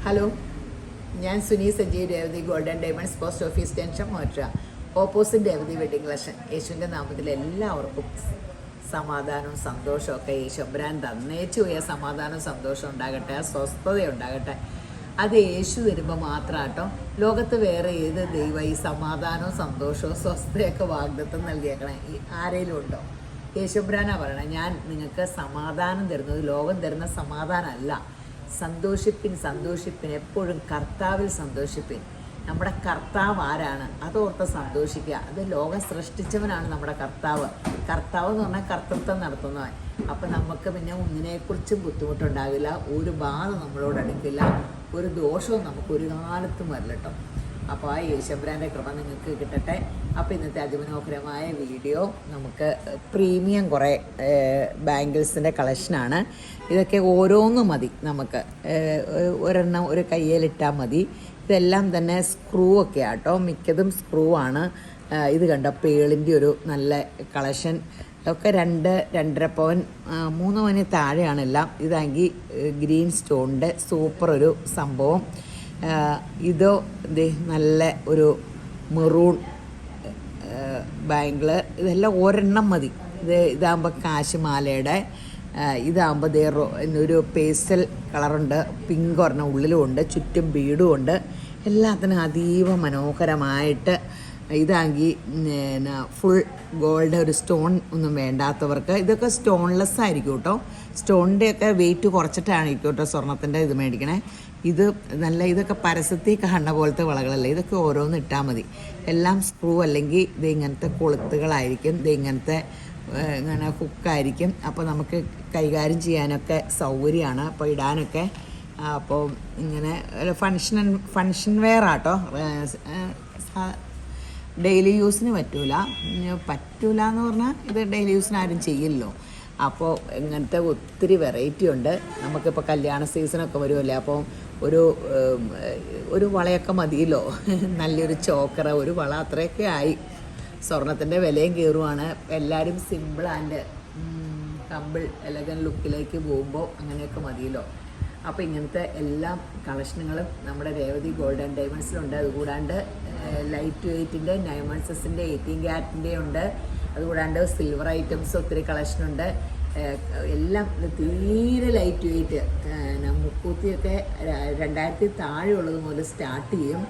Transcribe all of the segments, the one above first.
Hello, ഞാൻ Suni Sajeev Revathi golden diamonds post office ടെൻഷൻ മോറ്റ ഓപ്പോസിറ്റ് രേവതി വെഡിങ് കളക്ഷൻ. യേശുവിൻ്റെ നാമത്തിൽ എല്ലാവർക്കും സമാധാനവും സന്തോഷവും ഒക്കെ യേശുബ്രാൻ തന്നേച്ചു പോയ സമാധാനവും സന്തോഷം ഉണ്ടാകട്ടെ, സ്വസ്ഥത ഉണ്ടാകട്ടെ. അത് യേശു തരുമ്പോൾ മാത്രമാട്ടോ. ലോകത്ത് വേറെ ഏത് ദൈവം ഈ സമാധാനവും സന്തോഷവും സ്വസ്ഥതയൊക്കെ വാഗ്ദത്തം നൽകിയേക്കണേ? ഈ ആരെങ്കിലും ഉണ്ടോ? യേശുബ്രാനാ പറയണേ, ഞാൻ നിങ്ങൾക്ക് സമാധാനം തരുന്നത് ലോകം തരുന്ന സമാധാനമല്ല. സന്തോഷിപ്പിൻ, സന്തോഷിപ്പിൻ, എപ്പോഴും കർത്താവിൽ സന്തോഷിപ്പിൻ. നമ്മുടെ കർത്താവ് ആരാണ്? അതോർത്ത് സന്തോഷിക്കുക. അത് ലോകം സൃഷ്ടിച്ചവനാണ് നമ്മുടെ കർത്താവ്. കർത്താവ് എന്ന് പറഞ്ഞാൽ കർത്തൃത്വം നടത്തുന്നവൻ. അപ്പം നമുക്ക് പിന്നെ ഒന്നിനെക്കുറിച്ചും ബുദ്ധിമുട്ടുണ്ടാകില്ല, ഒരു ബാധ നമ്മളോട് അടുക്കില്ല, ഒരു ദോഷവും നമുക്ക് ഒരു കാലത്തും വരില്ല കേട്ടോ. അപ്പോൾ ആ യേശുബ്രാൻ്റെ കൃപ നിങ്ങൾക്ക് കിട്ടട്ടെ. അപ്പോൾ ഇന്നത്തെ അതിമനോഹരമായ വീഡിയോ നമുക്ക് പ്രീമിയം കുറേ ബാംഗിൾസിൻ്റെ കളക്ഷനാണ്. ഇതൊക്കെ ഓരോന്നും മതി, നമുക്ക് ഒരെണ്ണം ഒരു കയ്യിലിട്ടാൽ മതി. ഇതെല്ലാം തന്നെ സ്ക്രൂ ഒക്കെ ആട്ടോ, മിക്കതും സ്ക്രൂ ആണ്. ഇത് കണ്ടോ, പേളിൻ്റെ ഒരു നല്ല കളക്ഷൻ ഒക്കെ 2-2.5 പവൻ 3 പവന് താഴെയാണ് എല്ലാം. ഇതാണെങ്കിൽ ഗ്രീൻ സ്റ്റോണിൻ്റെ സൂപ്പർ ഒരു സംഭവം. ഇതോ നല്ല ഒരു മെറൂൺ ബാംഗിള്. ഇതെല്ലാം ഒരെണ്ണം മതി. ഇതാകുമ്പോൾ കാശുമാലയുടെ, ഇതാകുമ്പോൾ ഒരു പേസ്റ്റൽ കളറുണ്ട്, പിങ്ക് ഒരെണ്ണം ഉള്ളിലും ഉണ്ട്, ചുറ്റും ബീഡും ഉണ്ട്. എല്ലാത്തിനും അതീവ മനോഹരമായിട്ട്. ഇതാണെങ്കിൽ ഫുൾ ഗോൾഡ്, ഒരു സ്റ്റോൺ ഒന്നും വേണ്ടാത്തവർക്ക് ഇതൊക്കെ സ്റ്റോൺലെസ് ആയിരിക്കും കേട്ടോ. സ്റ്റോണിൻ്റെയൊക്കെ വെയിറ്റ് കുറച്ചിട്ടായിരിക്കും കേട്ടോ സ്വർണത്തിൻ്റെ ഇത് മേടിക്കണേ. ഇത് നല്ല, ഇതൊക്കെ പരസ്യത്തിൽ കാണുന്ന പോലത്തെ വളകളല്ലേ. ഇതൊക്കെ ഓരോന്ന് ഇട്ടാൽ മതി. എല്ലാം സ്ക്രൂ അല്ലെങ്കിൽ ഇത് ഇങ്ങനത്തെ കൊളുത്തുകളായിരിക്കും, ഇത് ഇങ്ങനത്തെ ഇങ്ങനെ ഹുക്കായിരിക്കും. അപ്പോൾ നമുക്ക് കൈകാര്യം ചെയ്യാനൊക്കെ സൗകര്യമാണ്, അപ്പോൾ ഇടാനൊക്കെ. അപ്പോൾ ഇങ്ങനെ ഫങ്ഷൻ വെയർ ആട്ടോ. ഡെയിലി യൂസിന് പറ്റൂല എന്ന് പറഞ്ഞാൽ ഇത് ഡെയിലി യൂസിന് ആരും ചെയ്യില്ലല്ലോ. അപ്പോൾ ഇങ്ങനത്തെ ഒത്തിരി വെറൈറ്റി ഉണ്ട്. നമുക്കിപ്പോൾ കല്യാണ സീസണൊക്കെ വരുമല്ലേ, അപ്പോൾ ഒരു വളയൊക്കെ മതിയല്ലോ. നല്ലൊരു ചോക്കറ, ഒരു വള, അത്രയൊക്കെ ആയി. സ്വർണത്തിൻ്റെ വിലയും കയറുവാണ്. എല്ലാവരും സിമ്പിൾ ആൻഡ് ഹമ്പിൾ എലഗൻ ലുക്കിലേക്ക് പോകുമ്പോൾ അങ്ങനെയൊക്കെ മതിയല്ലോ. അപ്പോൾ ഇങ്ങനത്തെ എല്ലാ കളക്ഷനുകളും നമ്മുടെ രേവതി ഗോൾഡൻ ഡയമണ്ട്സിലുണ്ട്. അതുകൂടാണ്ട് ലൈറ്റ് വെയ്റ്റിൻ്റെ 9 ounces-ൻ്റെ 18 കാരറ്റിൻ്റെ ഉണ്ട്. അതുകൂടാണ്ട് സിൽവർ ഐറ്റംസ് ഒത്തിരി കളക്ഷനുണ്ട്. എല്ലാം തീരെ ലൈറ്റ് വെയ്റ്റ്. മുക്കൂത്തിയൊക്കെ 2000 താഴെയുള്ളത് മുതൽ സ്റ്റാർട്ട് ചെയ്യും.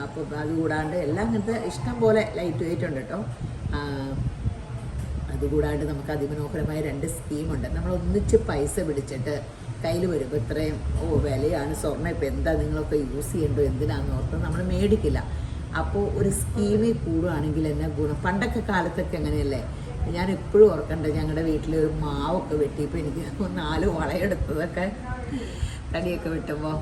അപ്പോൾ അതുകൂടാണ്ട് എല്ലാം ഇങ്ങനത്തെ ഇഷ്ടം പോലെ ലൈറ്റ് വെയ്റ്റ് ഉണ്ട് കേട്ടോ. അതുകൂടാണ്ട് നമുക്ക് അതിമനോഹരമായ 2 സ്കീമുണ്ട്. നമ്മൾ ഒന്നിച്ച് പൈസ പിടിച്ചിട്ട് കയ്യിൽ വരുമ്പോൾ ഇത്രയും വിലയാണ് സ്വർണ്ണം, ഇപ്പോൾ എന്താ നിങ്ങളൊക്കെ യൂസ് ചെയ്യേണ്ടോ എന്തിനാണെന്ന് ഓർത്ത് നമ്മൾ മേടിക്കില്ല. അപ്പോൾ ഒരു സ്കീമിൽ കൂടുകയാണെങ്കിൽ എന്നെ ഗുണം. പണ്ടൊക്കെ കാലത്തൊക്കെ അങ്ങനെയല്ലേ. ഞാൻ എപ്പോഴും ഓർക്കണ്ട, ഞങ്ങളുടെ വീട്ടിൽ ഒരു മാവൊക്കെ വെട്ടിയപ്പോൾ എനിക്ക് 4 വളയെടുത്തതൊക്കെ, തടിയൊക്കെ വെട്ടുമ്പോൾ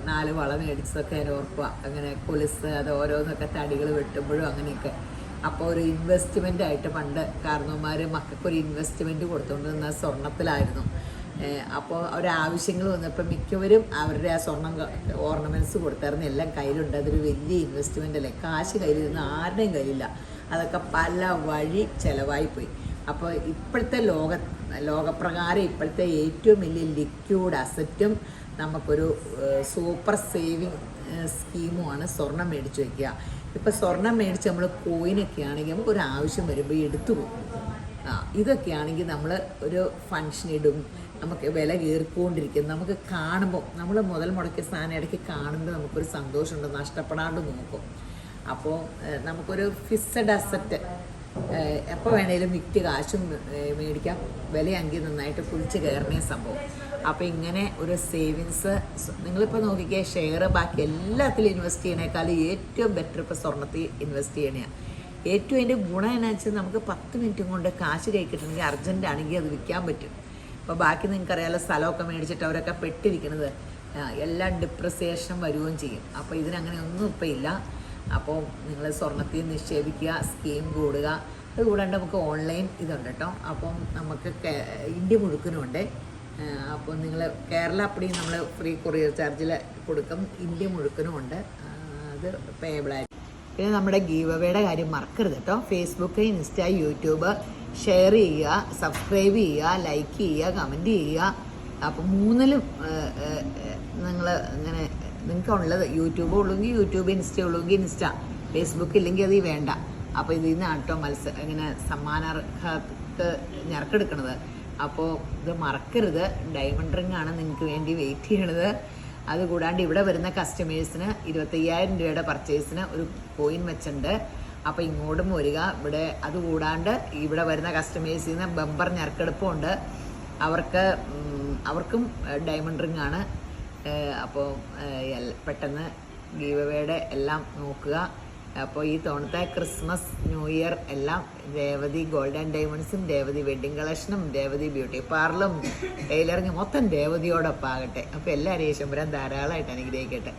4 വള മേടിച്ചതൊക്കെ ഞാൻ ഓർക്കുക. അങ്ങനെ കൊലുസ്, അത് ഓരോന്നൊക്കെ തടികൾ വെട്ടുമ്പോഴും അങ്ങനെയൊക്കെ. അപ്പോൾ ഒരു ഇൻവെസ്റ്റ്മെൻ്റ് ആയിട്ട് പണ്ട് കാരണവന്മാർ മക്കൾക്കൊരു ഇൻവെസ്റ്റ്മെൻറ്റ് കൊടുത്തുകൊണ്ടിരുന്ന സ്വർണ്ണത്തിലായിരുന്നു. അപ്പോൾ ഒരാവശ്യങ്ങൾ വന്നപ്പോൾ മിക്കവരും അവരുടെ ആ സ്വർണ്ണം ഓർണമെൻറ്റ്സ് കൊടുത്തായിരുന്നു. എല്ലാം കയ്യിലുണ്ട്. അതൊരു വലിയ ഇൻവെസ്റ്റ്മെൻ്റ് അല്ലേ. കാശ് കയ്യിലിരുന്ന് ആരുടെയും കയ്യിലില്ല. അതൊക്കെ പല വഴി ചിലവായിപ്പോയി. അപ്പോൾ ഇപ്പോഴത്തെ ലോകപ്രകാരം ഇപ്പോഴത്തെ ഏറ്റവും വലിയ ലിക്വിഡ് അസറ്റും നമുക്കൊരു സൂപ്പർ സേവിങ് സ്കീമുമാണ് സ്വർണം മേടിച്ച് വയ്ക്കുക. ഇപ്പോൾ സ്വർണം മേടിച്ച് നമ്മൾ കോയിനൊക്കെ ആണെങ്കിൽ നമുക്കൊരു ആവശ്യം വരുമ്പോൾ എടുത്തു പോകും. ഇതൊക്കെയാണെങ്കിൽ നമ്മൾ ഒരു ഫങ്ഷൻ ഇടും, നമുക്ക് വില കയറിക്കൊണ്ടിരിക്കും. നമുക്ക് കാണുമ്പോൾ നമ്മൾ മുതൽ മുടക്കിയ സാധനം ഇടയ്ക്ക് കാണുമ്പോൾ നമുക്കൊരു സന്തോഷമുണ്ട്, നഷ്ടപ്പെടാണ്ട് നോക്കും. അപ്പോൾ നമുക്കൊരു ഫിക്സഡ് അസറ്റ് എപ്പോൾ വേണേലും വിറ്റ് കാശും മേടിക്കാം. വിലയെങ്കിൽ നന്നായിട്ട് കുഴിച്ച് കയറുന്ന സംഭവം. അപ്പോൾ ഇങ്ങനെ ഒരു സേവിങ്സ് നിങ്ങളിപ്പോൾ നോക്കിക്കുക. ഷെയർ ബാക്കി എല്ലാത്തിലും ഇൻവെസ്റ്റ് ചെയ്യണേക്കാളും ഏറ്റവും ബെറ്റർ ഇപ്പോൾ സ്വർണ്ണത്തിൽ ഇൻവെസ്റ്റ് ചെയ്യണതാണ്. ഏറ്റവും അതിൻ്റെ ഗുണം എന്നാ വെച്ചാൽ നമുക്ക് 10 മിനിറ്റും കൊണ്ട് കാശ് കൈ കിട്ടണമെങ്കിൽ അർജൻറ്റ് ആണെങ്കിൽ അത് വിൽക്കാൻ പറ്റും. അപ്പോൾ ബാക്കി നിങ്ങൾക്കറിയാലോ, സ്ഥലമൊക്കെ മേടിച്ചിട്ട് അവരൊക്കെ പെട്ടിരിക്കുന്നത് എല്ലാം ഡിപ്രിസിയേഷൻ വരികയും ചെയ്യും. അപ്പോൾ ഇതിനങ്ങനെ ഒന്നും ഇപ്പോൾ ഇല്ല. അപ്പോൾ നിങ്ങൾ സ്വർണ്ണത്തിൽ നിക്ഷേപിക്കുക, സ്കീം കൂടുക. അതുകൂടാണ്ട് നമുക്ക് ഓൺലൈൻ ഇതുണ്ട് കേട്ടോ. അപ്പം നമുക്ക് ഇന്ത്യ മുഴുവനുണ്ട്. അപ്പോൾ നിങ്ങൾ കേരള അപ്പടിയും നമ്മൾ ഫ്രീ കൊറിയർ ചാർജിൽ കൊടുക്കും. ഇന്ത്യ മുഴുവനും ഉണ്ട്, അത് പേബിളായിട്ട്. പിന്നെ നമ്മുടെ ഗീവ് അവേയുടെ കാര്യം മറക്കരുത് കേട്ടോ. ഫേസ്ബുക്ക്, ഇൻസ്റ്റ, യൂട്യൂബ് ഷെയർ ചെയ്യുക, സബ്സ്ക്രൈബ് ചെയ്യുക, ലൈക്ക് ചെയ്യുക, കമൻറ്റ് ചെയ്യുക. അപ്പോൾ മൂന്നിലും നിങ്ങൾ ഇങ്ങനെ നിങ്ങൾക്ക് ഉള്ളത് യൂട്യൂബ് ഉള്ളെങ്കിൽ യൂട്യൂബ്, ഇൻസ്റ്റ ഉള്ളെങ്കിൽ ഇൻസ്റ്റ, ഫേസ്ബുക്ക് ഇല്ലെങ്കിൽ അത് വേണ്ട. അപ്പോൾ ഇതിൽ നിന്നാണ് കേട്ടോ ഇങ്ങനെ സമ്മാനാർഹക്ക് ഞെരക്കെടുക്കണത്. അപ്പോൾ ഇത് മറക്കരുത്. ഡയമണ്ട് റിംഗ് ആണ് നിങ്ങൾക്ക് വേണ്ടി വെയിറ്റ് ചെയ്യണത്. അതുകൂടാണ്ട് ഇവിടെ വരുന്ന കസ്റ്റമേഴ്സിന് 25,000 രൂപയുടെ പർച്ചേസിന് ഒരു കോയിൻ വെച്ചുണ്ട്. അപ്പോൾ ഇങ്ങോട്ടും വരിക. ഇവിടെ അതുകൂടാണ്ട് ഇവിടെ വരുന്ന കസ്റ്റമേഴ്സിൽ നിന്ന് ബമ്പർ ഞെരക്കെടുപ്പുണ്ട്. അവർക്കും ഡയമണ്ട് റിംഗ് ആണ്. അപ്പോൾ പെട്ടെന്ന് ഗീവ് അവേയുടെ എല്ലാം നോക്കുക. അപ്പോൾ ഈ തവണത്തെ ക്രിസ്മസ്, ന്യൂ ഇയർ എല്ലാം രേവതി ഗോൾഡ് ആൻഡ് ഡയമണ്ട്സും, രേവതി വെഡ്ഡിങ് കളക്ഷനും, രേവതി ബ്യൂട്ടി പാർലറും, ടൈലറിങ് മൊത്തം രേവതിയോടൊപ്പം ആകട്ടെ. അപ്പോൾ എല്ലാവരെയും ഈശ്വരൻ ധാരാളമായിട്ട് അനുഗ്രഹിക്കട്ടെ.